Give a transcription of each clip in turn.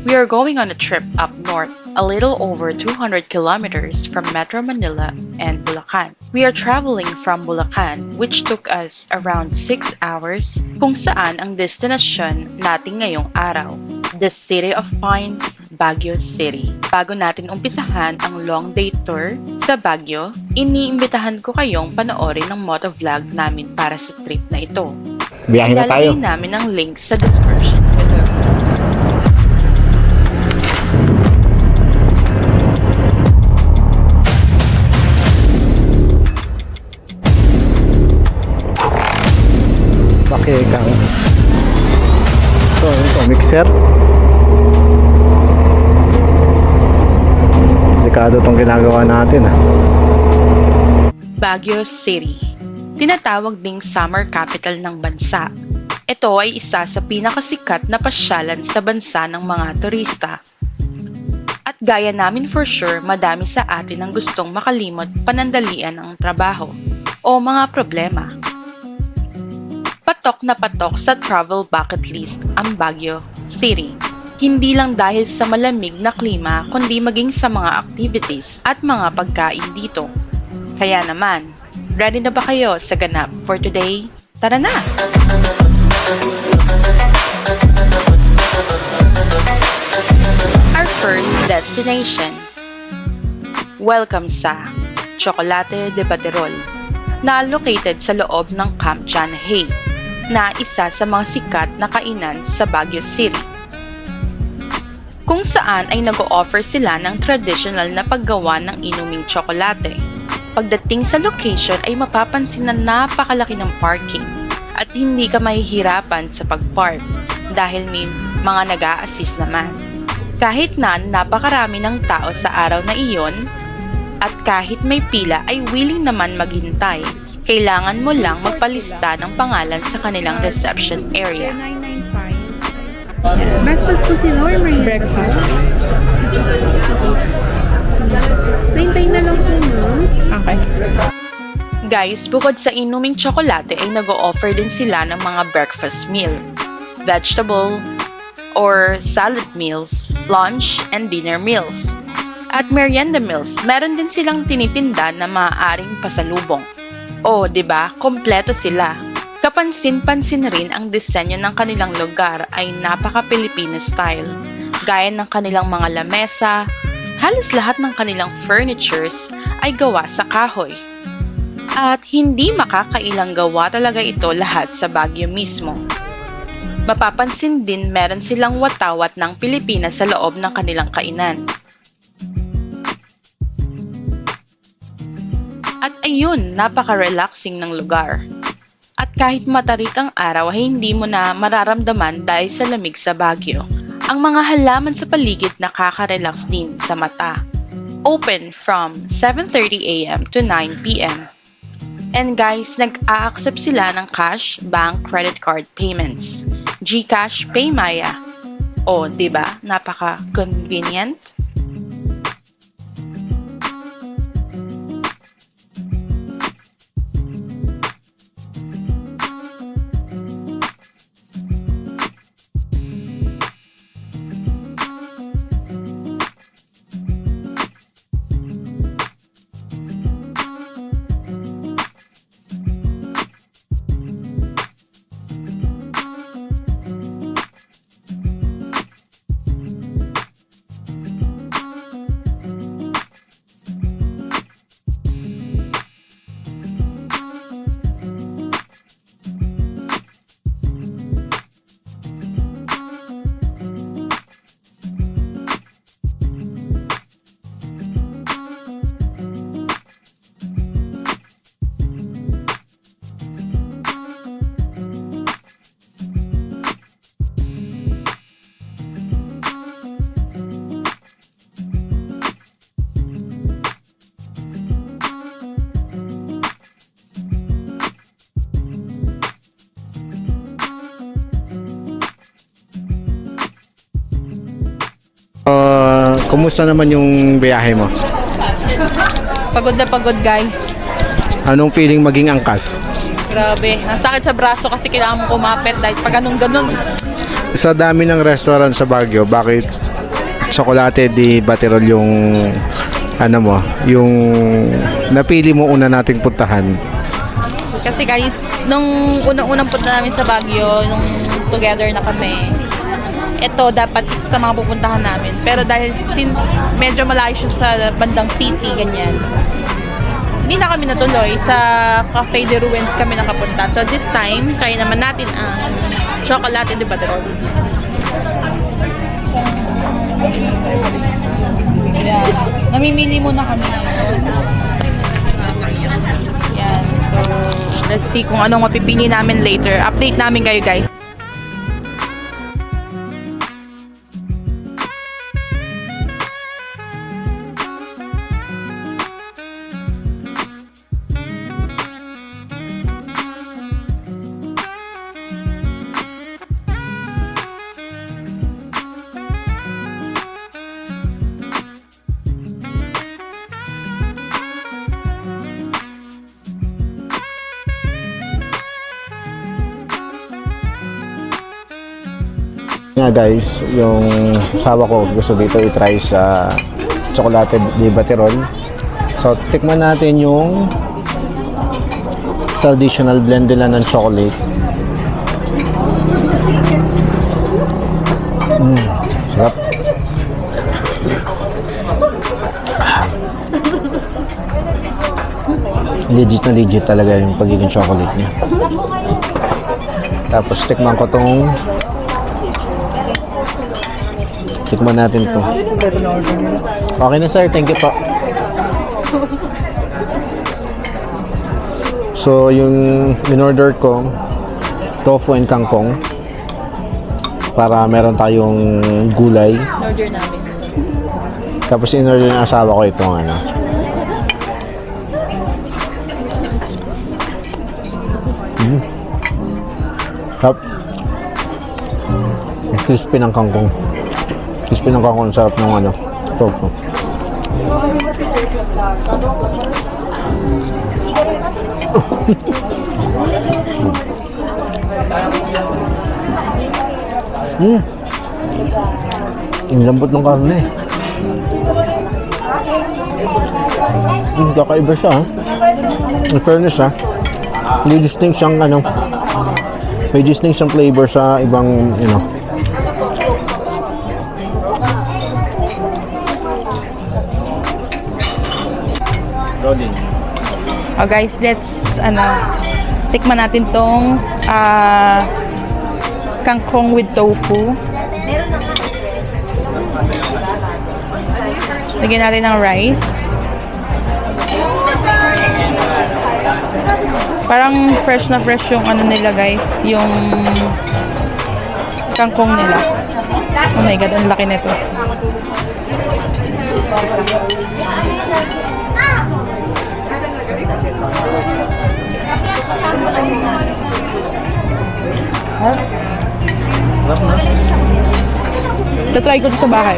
We are going on a trip up north, a little over 200 kilometers from Metro Manila and Bulacan. We are traveling from Bulacan, which took us around 6 hours, kung saan ang destinasyon natin ngayong araw, the City of Pines, Baguio City. Bago natin umpisahan ang long day tour sa Baguio, iniimbitahan ko kayong panoorin ang motovlog namin para sa trip na ito. Biyahe na tayo. Ilalagay namin ang link sa description below. Bakekang. Ito, mixer. Delikado itong ginagawa natin. Baguio City, tinatawag ding summer capital ng bansa. Ito ay isa sa pinakasikat na pasyalan sa bansa ng mga turista. At gaya namin for sure, madami sa atin ang gustong makalimot panandalian ang trabaho o mga problema. Patok na patok sa travel bucket list ang Baguio City. Hindi lang dahil sa malamig na klima kundi maging sa mga activities at mga pagkain dito. Kaya naman, ready na ba kayo sa ganap for today? Tara na! Our first destination. Welcome sa Chocolate de Baterol, na located sa loob ng Camp John Hay, na isa sa mga sikat na kainan sa Baguio City, kung saan ay nag-o-offer sila ng traditional na paggawa ng inuming tsokolate. Pagdating sa location ay mapapansin na napakalaki ng parking at hindi ka mahihirapan sa pag-park dahil may mga nag-a-assist naman. Kahit na napakarami ng tao sa araw na iyon at kahit may pila ay willing naman maghintay. Kailangan mo lang magpalista ng pangalan sa kanilang reception area. 995. Breakfast po sila or merienda? Breakfast. Pintay na lang po, no? Okay. Guys, bukod sa inuming tsokolate ay nag-o-offer din sila ng mga breakfast meal, vegetable or salad meals, lunch and dinner meals. At merienda meals, meron din silang tinitinda na maaaring pasalubong. Oh, 'di ba? Kompleto sila. Kapansin-pansin rin ang disenyo ng kanilang lugar ay napaka-Pilipino style. Gaya ng kanilang mga lamesa, halos lahat ng kanilang furnitures ay gawa sa kahoy. At hindi makakailang gawa talaga ito lahat sa Baguio mismo. Mapapansin din meron silang watawat ng Pilipinas sa loob ng kanilang kainan. At ayun, napaka-relaxing ng lugar. At kahit matarik ang araw ay hindi mo na mararamdaman dahil sa lamig sa Baguio. Ang mga halaman sa paligid nakaka-relax din sa mata. Open from 7:30 AM to 9 PM. And guys, nag-a-accept sila ng cash, bank, credit card payments, GCash, Paymaya. O, 'di ba? Napaka-convenient. Kumusta naman yung biyahe mo? Pagod na pagod, guys. Anong feeling maging angkas? Grabe. Ang sakit sa braso kasi kailangan mo kumapit dahil pag ganun-ganun. Sa dami ng restaurant sa Baguio, bakit Chocolate di Baterol yung ano mo, yung napili mo una nating puntahan. Kasi guys, nung unang-unang punta namin sa Baguio, nung together na kami, ito dapat isa sa mga pupuntahan namin. Pero dahil since medyo malayo siya sa bandang city, ganyan, hindi na kami natuloy. Sa Cafe de Ruins kami nakapunta. So this time, try naman natin ang Chocolate de Baterol. Yan. Namimili muna kami ngayon. Yan. So, let's see kung anong mapipili namin later. Update namin kayo guys. Nga guys, yung asawa ko gusto dito i-try sa Chocolate di Baterol. So, tikman natin yung traditional blend nila ng chocolate. Sarap. Legit na legit talaga yung pagiging chocolate niya. Tapos tikman ko tong tikman natin to. Okay na sir, thank you po. So yung in-order ko, tofu and kangkong, para meron tayong gulay. In-order namin. Tapos in-order ng asawa ko itong ano. Sarap. Crispy ng kangkong. Crispy ng kangkong, sarap ng ano, tofu. Ang lambot ng karne. Kakaiba siya, ha? In fairness, ha? May distinct siyang ano, may distinct siyang flavor sa ibang, you know. Oh guys, let's tikman natin tong kangkong with tofu. Lagyan natin ng rice. Parang fresh na fresh yung ano nila guys, yung kangkong nila. Oh my god, ang laki nito. Tatry ko ito sa bahay.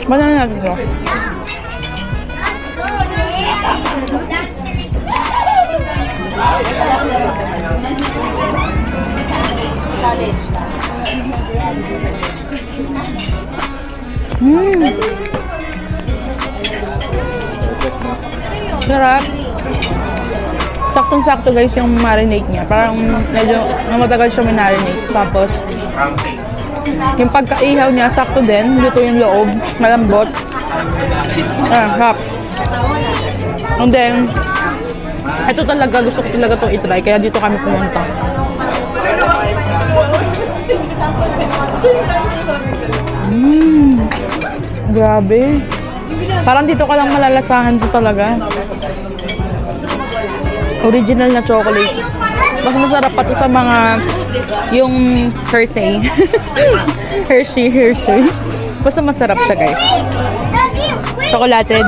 Banana natin ito. Sarap. Saktong-sakto guys yung marinate niya. Parang medyo matagal siya marinate. Tapos yung pagkaihaw niya, sakto din. Luto yung loob. Malambot. Sarap. And then, ito talaga, gusto ko talaga itong itry. Kaya dito kami pumunta. Grabe. Parang dito ka lang malalasahan to talaga. Original na chocolate. Mas masarap pa to sa mga yung Hershey. Hershey. Basta masarap siya guys. Chocolate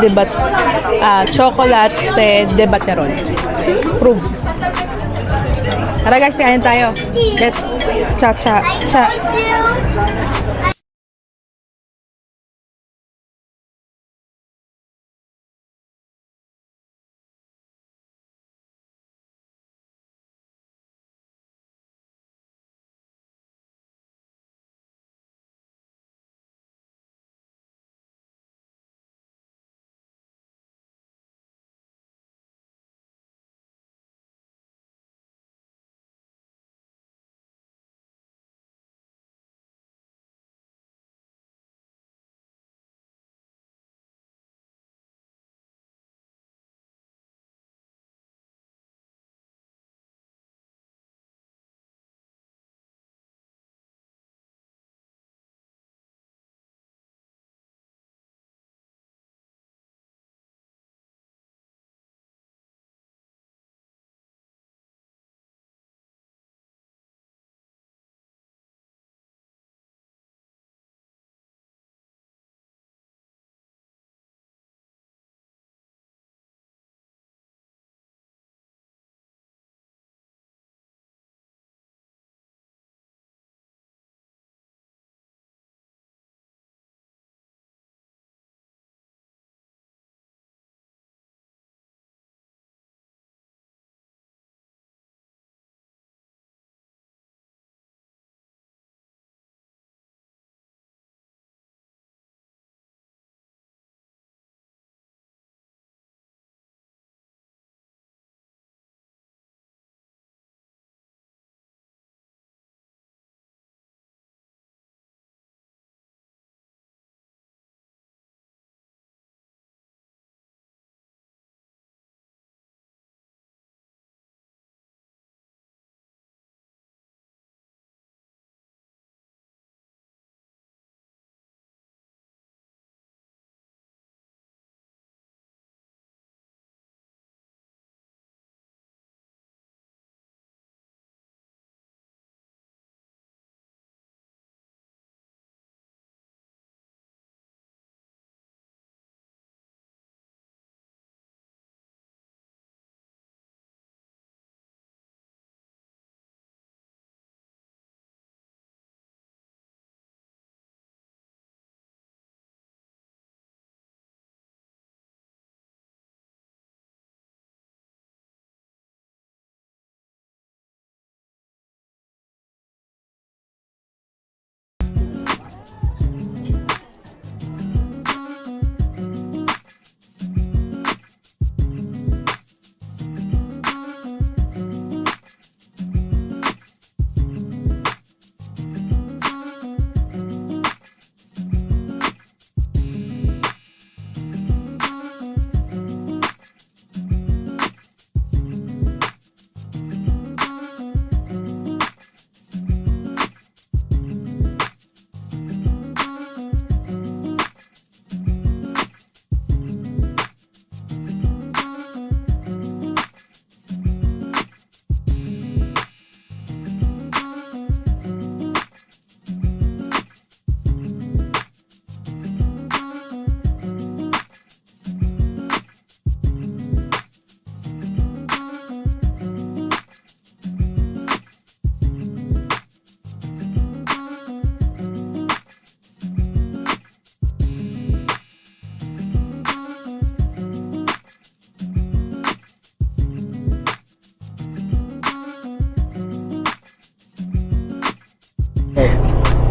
de Baterol. Prove. Tara guys, kain tayo. Let's cha.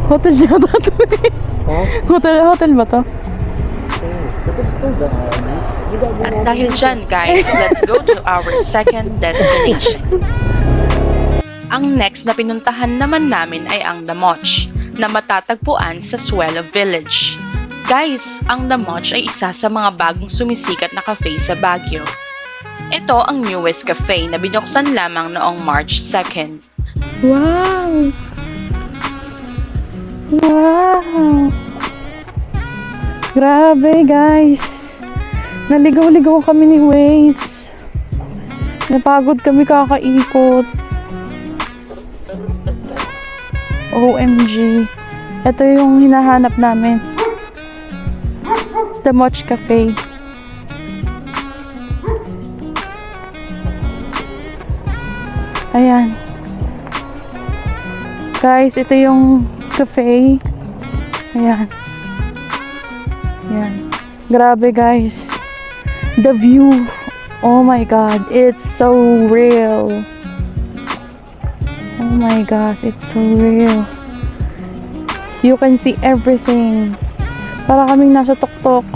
Hotel yata ito eh. Hotel ba to? At dahil dyan guys, let's go to our second destination. Ang next na pinuntahan naman namin ay ang Damoch, na matatagpuan sa Suelo Village. Guys, ang Damoch ay isa sa mga bagong sumisikat na cafe sa Baguio. Ito ang newest cafe na binuksan lamang noong March 2nd. Wow! Wow! Grabe guys! Naligaw-ligaw kami ni Waze. Napagod kami kakaikot. OMG. Ito yung hinahanap namin. Damoch Cafe. Ayan. Guys, ito yung cafe. Ayan. Ayan. Grabe guys. The view. Oh my God. It's so real. Oh my gosh. It's so real. You can see everything. Para kaming nasa tuktok.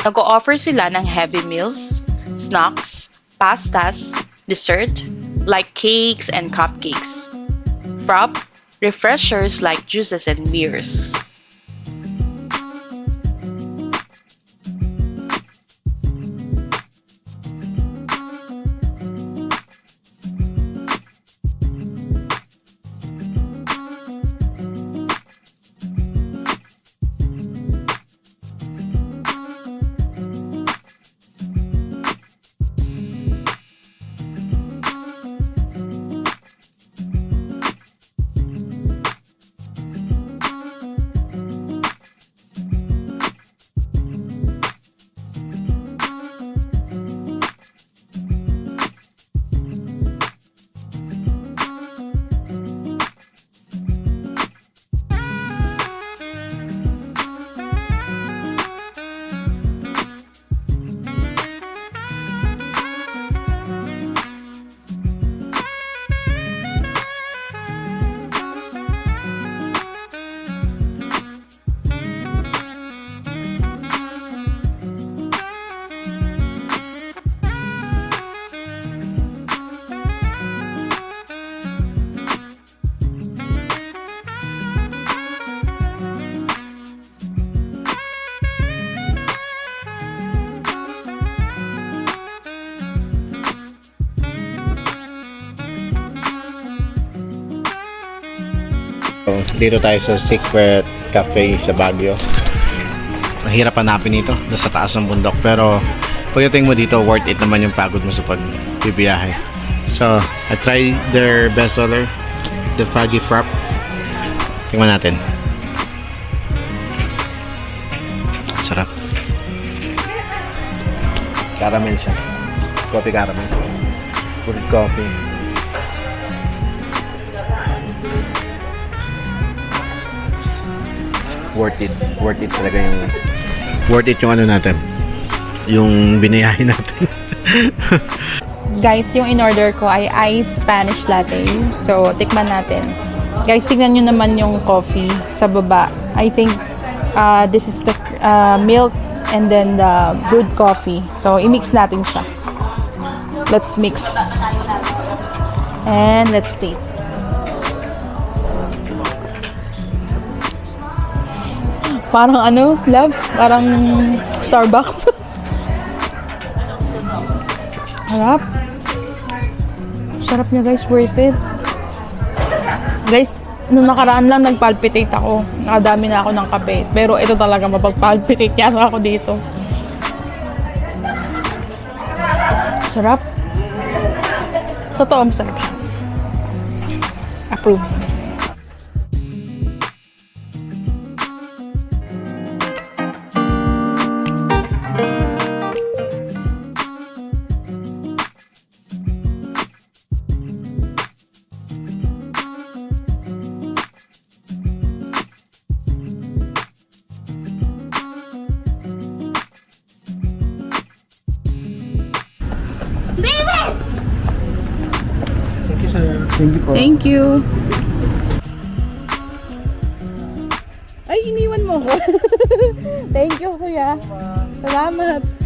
Nag-o-offer sila ng heavy meals, snacks, pastas, dessert, like cakes and cupcakes, frap, refreshers like juices and beers. Dito tayo sa Secret Cafe sa Baguio. Mahirap hanapin ito, nasa taas ng bundok, pero pagdating mo dito, worth it naman yung pagod mo sa pagbibiyahe. So, I tried their bestseller, the Fudgy Frap. Tingnan natin. Sarap. Caramel siya. Coffee caramel. Full coffee. Worth it talaga yung worth it yung ano natin, yung binayahin natin. Guys, yung in-order ko ay iced Spanish latte. So, tikman natin. Guys, tingnan nyo naman yung coffee sa baba. I think this is the milk and then the brewed coffee. So, i-mix natin siya. Let's mix. And let's taste. Parang ano, loves? Parang Starbucks. Sarap. Sarap niya guys, worth it. Guys, nung nakaraan lang nagpalpitate ako. Nakadami na ako ng kape. Pero ito talaga mapagpalpitate yata ako dito. Sarap. Totoo, masarap siya. Approve. Thank you, sir. Thank you po. Thank you. Ay, iniwan mo ko. Thank you, kuya. Salamat.